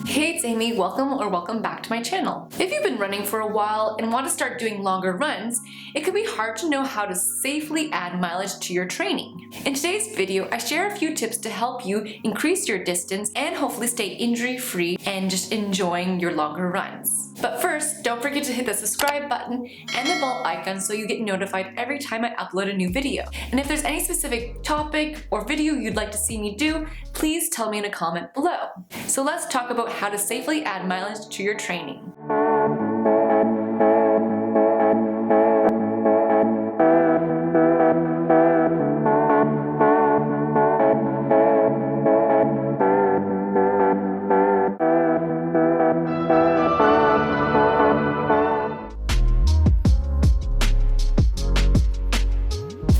Hey, it's Amy. Welcome back to my channel. If you've been running for a while and want to start doing longer runs, it can be hard to know how to safely add mileage to your training. In today's video, I share a few tips to help you increase your distance and hopefully stay injury-free and just enjoying your longer runs. But first, don't forget to hit the subscribe button and the bell icon so you get notified every time I upload a new video. And if there's any specific topic or video you'd like to see me do, please tell me in a comment below. So let's talk about how to safely add mileage to your training.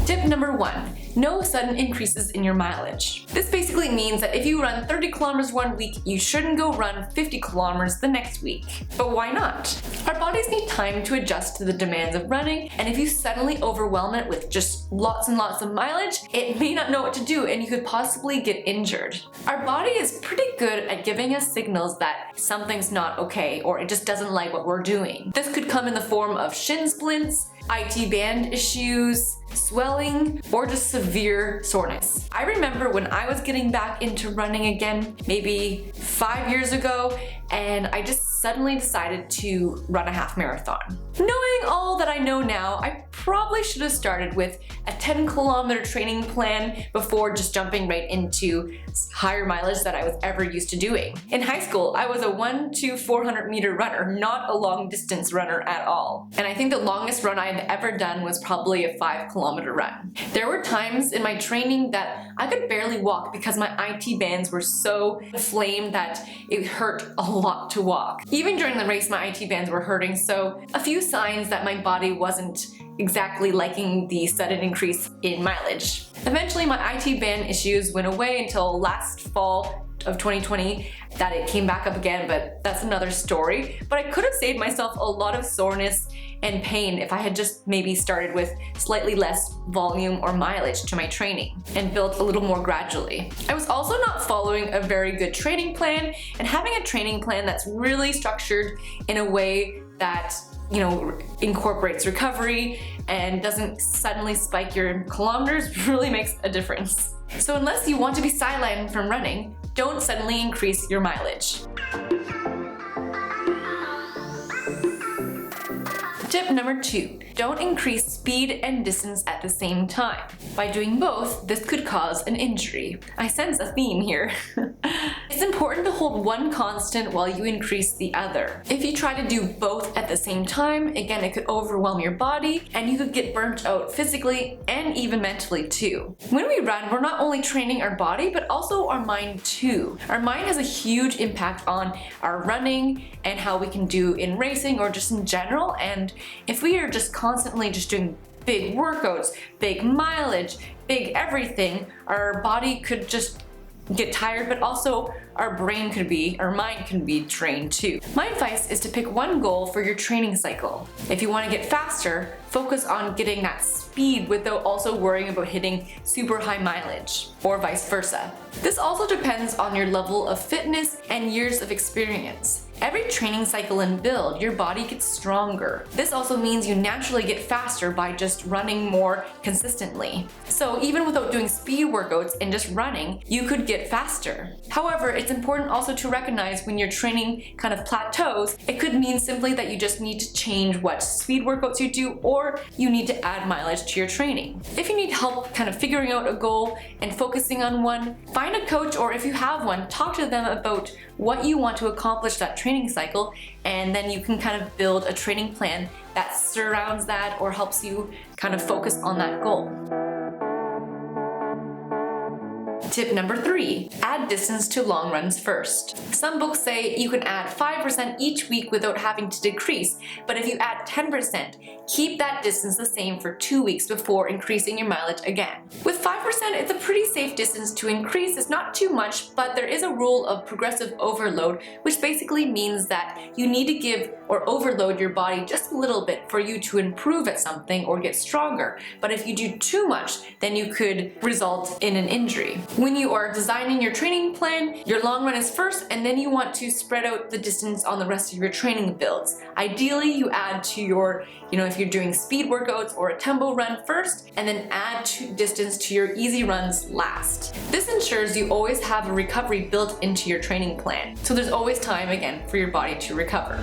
Tip number 1. No sudden increases in your mileage. This basically means that if you run 30 kilometers one week, you shouldn't go run 50 kilometers the next week. But why not? Our bodies need time to adjust to the demands of running, and if you suddenly overwhelm it with just lots and lots of mileage, it may not know what to do and you could possibly get injured. Our body is pretty good at giving us signals that something's not okay or it just doesn't like what we're doing. This could come in the form of shin splints, IT band issues, swelling, or just severe soreness. I remember when I was getting back into running again, maybe 5 years ago, and I just suddenly decided to run a half marathon. Knowing all that I know now, I probably should have started with a 10-kilometer training plan before just jumping right into higher mileage that I was ever used to doing. In high school, I was a 1 to 400 meter runner, not a long distance runner at all. And I think the longest run I've ever done was probably a 5-kilometer run. There were times in my training that I could barely walk because my IT bands were so inflamed that it hurt a lot to walk. Even during the race, my IT bands were hurting, so a few signs that my body wasn't exactly liking the sudden increase in mileage. Eventually, my IT band issues went away until last fall of 2020 that it came back up again, but that's another story. But I could have saved myself a lot of soreness and pain if I had just maybe started with slightly less volume or mileage to my training and built a little more gradually. I was also not following a very good training plan, and having a training plan that's really structured in a way that incorporates recovery and doesn't suddenly spike your kilometers really makes a difference. So unless you want to be sidelined from running, don't suddenly increase your mileage. Tip number 2. Don't increase speed and distance at the same time. By doing both, this could cause an injury. I sense a theme here. It's important to hold one constant while you increase the other. If you try to do both at the same time, again, it could overwhelm your body and you could get burnt out physically and even mentally too. When we run, we're not only training our body, but also our mind too. Our mind has a huge impact on our running and how we can do in racing or just in general, and if we are just constantly just doing big workouts, big mileage, big everything, our body could just get tired, but also our mind can be trained too. My advice is to pick one goal for your training cycle. If you want to get faster, focus on getting that speed without also worrying about hitting super high mileage, or vice versa. This also depends on your level of fitness and years of experience. Every training cycle and build, your body gets stronger. This also means you naturally get faster by just running more consistently. So even without doing speed workouts and just running, you could get faster. However, it's important also to recognize when your training kind of plateaus, it could mean simply that you just need to change what speed workouts you do, or you need to add mileage to your training. If you need help kind of figuring out a goal and focusing on one, find a coach, or if you have one, talk to them about what you want to accomplish that training cycle, and then you can kind of build a training plan that surrounds that or helps you kind of focus on that goal. Tip number 3, add distance to long runs first. Some books say you can add 5% each week without having to decrease, but if you add 10%, keep that distance the same for 2 weeks before increasing your mileage again. With 5%, it's a pretty safe distance to increase. It's not too much, but there is a rule of progressive overload, which basically means that you need to give or overload your body just a little bit for you to improve at something or get stronger. But if you do too much, then you could result in an injury. When When you are designing your training plan, your long run is first, and then you want to spread out the distance on the rest of your training builds. Ideally, you add to your, if you're doing speed workouts or a tempo run first, and then add distance to your easy runs last. This ensures you always have a recovery built into your training plan, so there's always time again for your body to recover.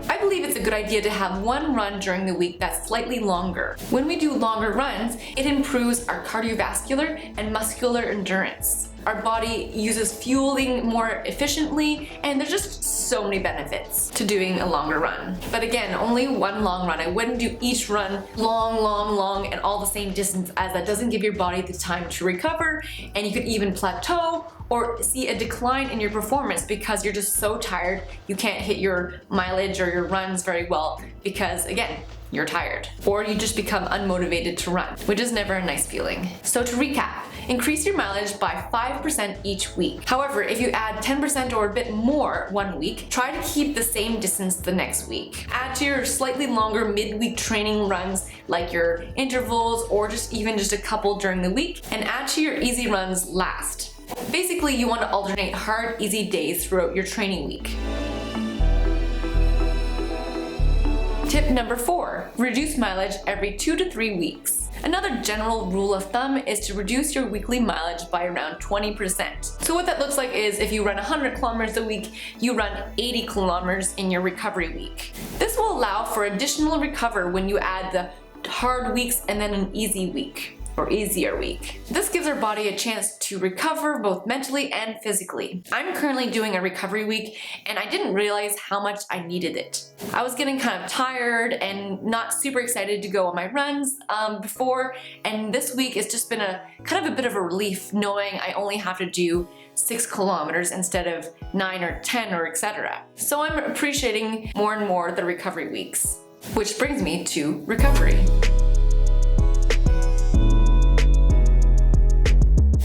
I believe it's a good idea to have one run during the week that's slightly longer. When we do longer runs, it improves our cardiovascular and muscular endurance. Our body uses fueling more efficiently, and there's just so many benefits to doing a longer run. But again, only one long run. I wouldn't do each run long, and all the same distance, as that doesn't give your body the time to recover, and you could even plateau or see a decline in your performance because you're just so tired you can't hit your mileage or your runs very well because, again, you're tired. Or you just become unmotivated to run, which is never a nice feeling. So to recap, increase your mileage by 5% each week. However, if you add 10% or a bit more one week, try to keep the same distance the next week. Add to your slightly longer midweek training runs like your intervals or even just a couple during the week, and add to your easy runs last. Basically, you want to alternate hard, easy days throughout your training week. Tip number 4, reduce mileage every 2 to 3 weeks. Another general rule of thumb is to reduce your weekly mileage by around 20%. So what that looks like is if you run 100 kilometers a week, you run 80 kilometers in your recovery week. This will allow for additional recovery when you add the hard weeks and then an easy week, or easier week. This gives our body a chance to recover both mentally and physically. I'm currently doing a recovery week, and I didn't realize how much I needed it. I was getting kind of tired and not super excited to go on my runs before, and this week it's just been a kind of a bit of a relief knowing I only have to do 6 kilometers instead of 9 or 10 or etc. So I'm appreciating more and more the recovery weeks. Which brings me to recovery.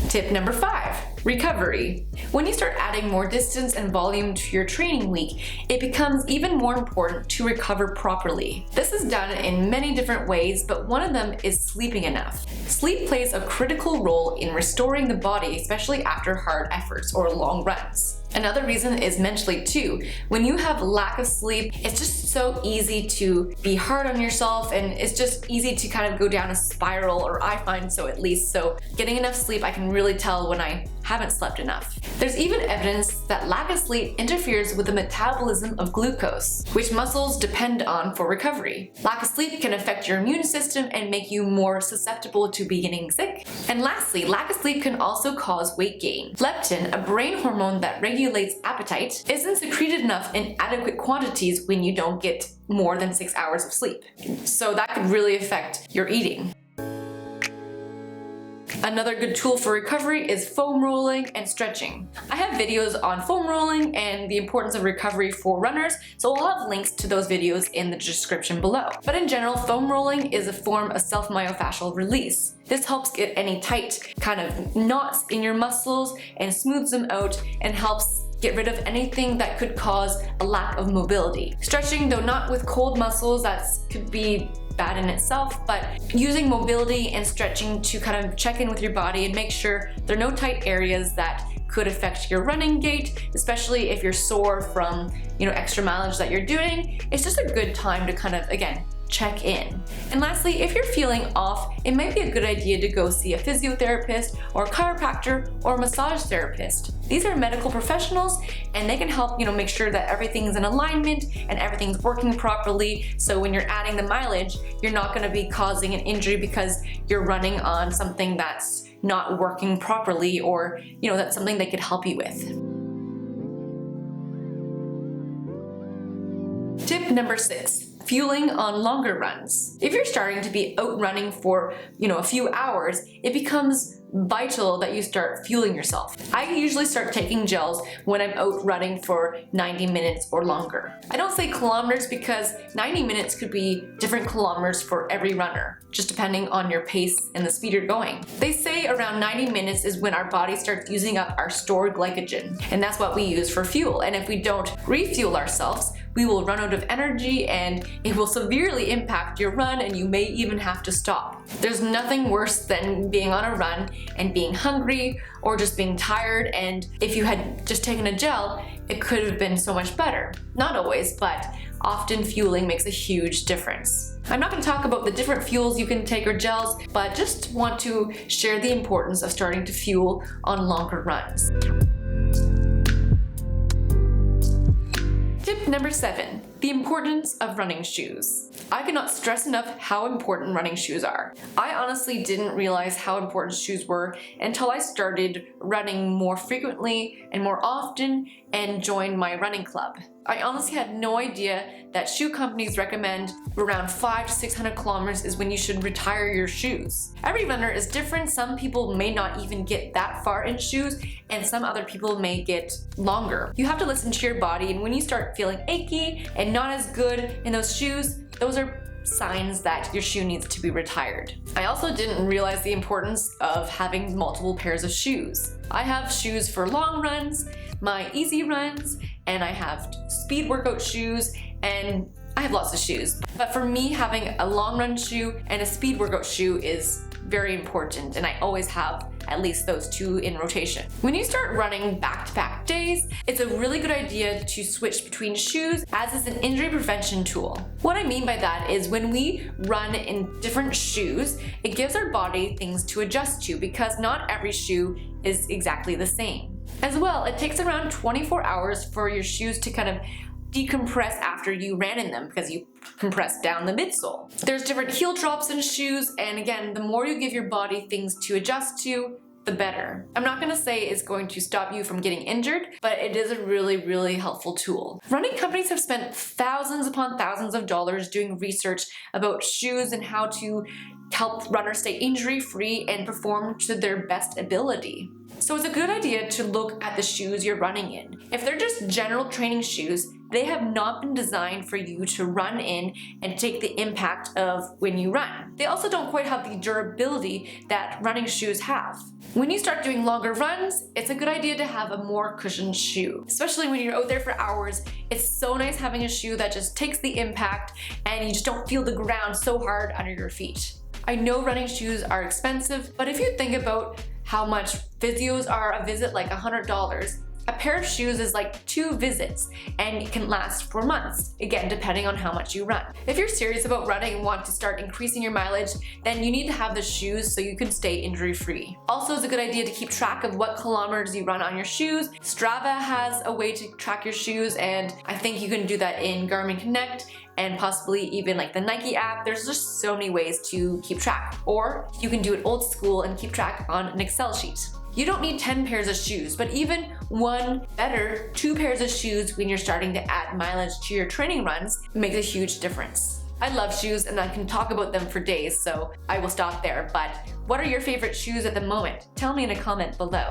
Tip number 5, recovery. When you start adding more distance and volume to your training week, it becomes even more important to recover properly. This is done in many different ways, but one of them is sleeping enough. Sleep plays a critical role in restoring the body, especially after hard efforts or long runs. Another reason is mentally too. When you have lack of sleep, it's just so easy to be hard on yourself, and it's just easy to kind of go down a spiral, or I find so at least. So getting enough sleep, I can really tell when I haven't slept enough. There's even evidence that lack of sleep interferes with the metabolism of glucose, which muscles depend on for recovery. Lack of sleep can affect your immune system and make you more susceptible to being sick. And lastly, lack of sleep can also cause weight gain. Leptin, a brain hormone that regulates appetite, isn't secreted enough in adequate quantities when you don't get more than 6 hours of sleep. So that could really affect your eating. Another good tool for recovery is foam rolling and stretching. I have videos on foam rolling and the importance of recovery for runners, so I'll have links to those videos in the description below. But in general, foam rolling is a form of self-myofascial release. This helps get any tight kind of knots in your muscles and smooths them out and helps get rid of anything that could cause a lack of mobility. Stretching, though not with cold muscles, that could be bad in itself, but using mobility and stretching to kind of check in with your body and make sure there are no tight areas that could affect your running gait, especially if you're sore from, extra mileage that you're doing. It's just a good time to kind of, again, check in. And lastly, if you're feeling off, it might be a good idea to go see a physiotherapist or a chiropractor or a massage therapist. These are medical professionals, and they can help, make sure that everything's in alignment and everything's working properly. So when you're adding the mileage, you're not going to be causing an injury because you're running on something that's not working properly, or, that's something they could help you with. Tip number 6. Fueling on longer runs. If you're starting to be out running for, a few hours, it becomes vital that you start fueling yourself. I usually start taking gels when I'm out running for 90 minutes or longer. I don't say kilometers because 90 minutes could be different kilometers for every runner, just depending on your pace and the speed you're going. They say around 90 minutes is when our body starts using up our stored glycogen, and that's what we use for fuel. And if we don't refuel ourselves, we will run out of energy and it will severely impact your run, and you may even have to stop. There's nothing worse than being on a run and being hungry or just being tired, and if you had just taken a gel, it could have been so much better. Not always, but often fueling makes a huge difference. I'm not going to talk about the different fuels you can take or gels, but just want to share the importance of starting to fuel on longer runs. Tip number 7, the importance of running shoes. I cannot stress enough how important running shoes are. I honestly didn't realize how important shoes were until I started running more frequently and more often and joined my running club. I honestly had no idea that shoe companies recommend around 500 to 600 kilometers is when you should retire your shoes. Every runner is different. Some people may not even get that far in shoes, and some other people may get longer. You have to listen to your body, and when you start feeling achy and not as good in those shoes, those are signs that your shoe needs to be retired. I also didn't realize the importance of having multiple pairs of shoes. I have shoes for long runs, my easy runs, and I have speed workout shoes, and I have lots of shoes. But for me, having a long run shoe and a speed workout shoe is very important, and I always have at least those two in rotation. When you start running back-to-back days, it's a really good idea to switch between shoes, as is an injury prevention tool. What I mean by that is when we run in different shoes, it gives our body things to adjust to because not every shoe is exactly the same. As well, it takes around 24 hours for your shoes to kind of decompress after you ran in them because you compress down the midsole. There's different heel drops in shoes, and again, the more you give your body things to adjust to, the better. I'm not gonna say it's going to stop you from getting injured, but it is a really, really helpful tool. Running companies have spent thousands upon thousands of dollars doing research about shoes and how to help runners stay injury-free and perform to their best ability. So it's a good idea to look at the shoes you're running in. If they're just general training shoes, they have not been designed for you to run in and take the impact of when you run. They also don't quite have the durability that running shoes have. When you start doing longer runs, it's a good idea to have a more cushioned shoe. Especially when you're out there for hours, it's so nice having a shoe that just takes the impact and you just don't feel the ground so hard under your feet. I know running shoes are expensive, but if you think about how much physios are a visit, like $100, a pair of shoes is like 2 visits and it can last for months, again depending on how much you run. If you're serious about running and want to start increasing your mileage, then you need to have the shoes so you can stay injury free. Also, it's a good idea to keep track of what kilometers you run on your shoes. Strava has a way to track your shoes, and I think you can do that in Garmin Connect and possibly even like the Nike app. There's just so many ways to keep track. Or you can do it old school and keep track on an Excel sheet. You don't need 10 pairs of shoes, but even one, better, 2 pairs of shoes when you're starting to add mileage to your training runs makes a huge difference. I love shoes and I can talk about them for days, so I will stop there. But what are your favorite shoes at the moment? Tell me in a comment below.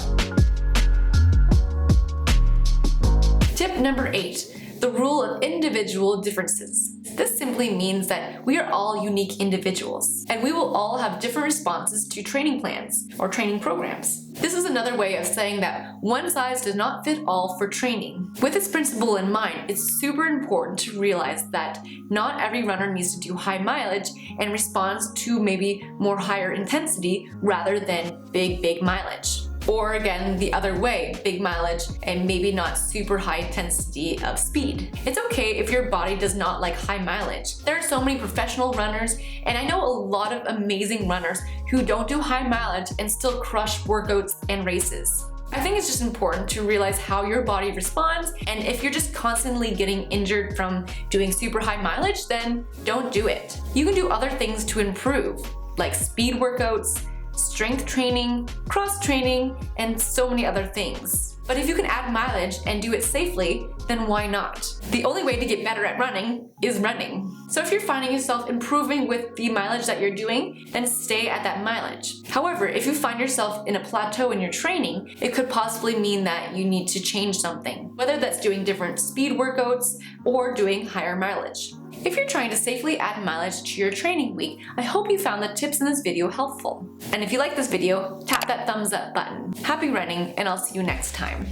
Tip number 8. The rule of individual differences. This simply means that we are all unique individuals, and we will all have different responses to training plans or training programs. This is another way of saying that one size does not fit all for training. With this principle in mind, it's super important to realize that not every runner needs to do high mileage and responds to maybe more higher intensity rather than big mileage. Or again, the other way, big mileage and maybe not super high intensity of speed. It's okay if your body does not like high mileage. There are so many professional runners, and I know a lot of amazing runners who don't do high mileage and still crush workouts and races. I think it's just important to realize how your body responds, and if you're just constantly getting injured from doing super high mileage, then don't do it. You can do other things to improve, like speed workouts, strength training, cross training, and so many other things. But if you can add mileage and do it safely, then why not? The only way to get better at running is running. So if you're finding yourself improving with the mileage that you're doing, then stay at that mileage. However, if you find yourself in a plateau in your training, it could possibly mean that you need to change something, whether that's doing different speed workouts or doing higher mileage. If you're trying to safely add mileage to your training week, I hope you found the tips in this video helpful. And if you like this video, tap that thumbs up button. Happy running, and I'll see you next time.